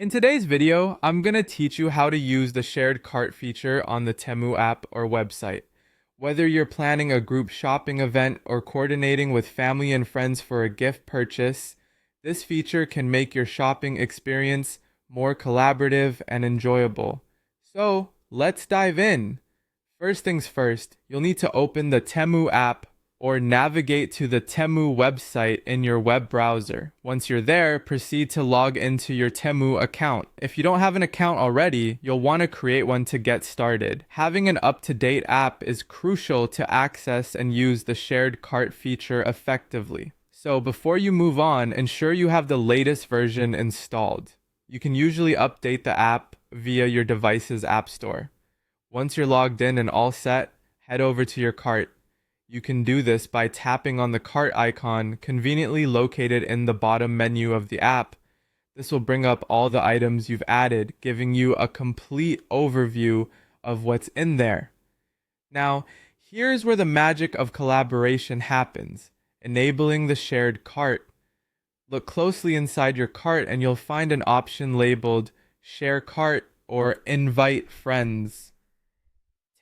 In today's video, I'm going to teach you how to use the shared cart feature on the Temu app or website. Whether you're planning a group shopping event or coordinating with family and friends for a gift purchase, this feature can make your shopping experience more collaborative and enjoyable. So, let's dive in. First things first, you'll need to open the Temu app or navigate to the Temu website in your web browser. Once you're there, proceed to log into your Temu account. If you don't have an account already, you'll want to create one to get started. Having an up-to-date app is crucial to access and use the shared cart feature effectively. So before you move on, ensure you have the latest version installed. You can usually update the app via your device's app store. Once you're logged in and all set, head over to your cart. You can do this by tapping on the cart icon conveniently located in the bottom menu of the app. This will bring up all the items you've added, giving you a complete overview of what's in there. Now, here's where the magic of collaboration happens, enabling the shared cart. Look closely inside your cart and you'll find an option labeled Share Cart or Invite Friends.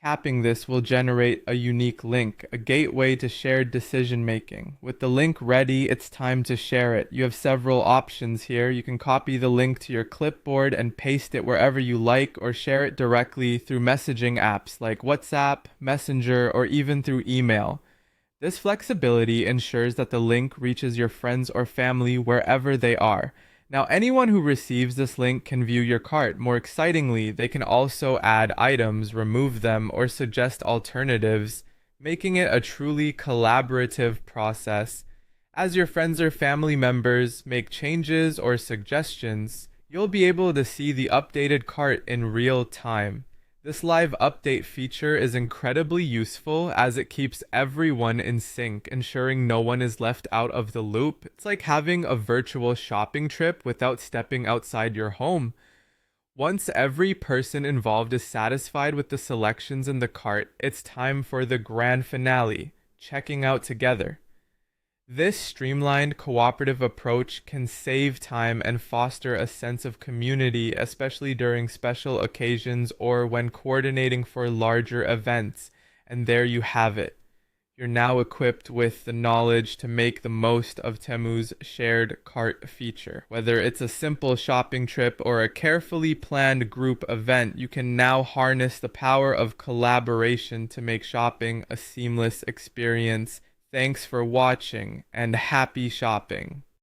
Tapping this will generate a unique link, a gateway to shared decision making. With the link ready, it's time to share it. You have several options here. You can copy the link to your clipboard and paste it wherever you like, or share it directly through messaging apps like WhatsApp, Messenger, or even through email. This flexibility ensures that the link reaches your friends or family wherever they are. Now, anyone who receives this link can view your cart. More excitingly, they can also add items, remove them, or suggest alternatives, making it a truly collaborative process. As your friends or family members make changes or suggestions, you'll be able to see the updated cart in real time. This live update feature is incredibly useful as it keeps everyone in sync, ensuring no one is left out of the loop. It's like having a virtual shopping trip without stepping outside your home. Once every person involved is satisfied with the selections in the cart, it's time for the grand finale, checking out together. This streamlined cooperative approach can save time and foster a sense of community, especially during special occasions or when coordinating for larger events. And there you have it. You're now equipped with the knowledge to make the most of Temu's shared cart feature. Whether it's a simple shopping trip or a carefully planned group event, you can now harness the power of collaboration to make shopping a seamless experience. Thanks for watching and happy shopping.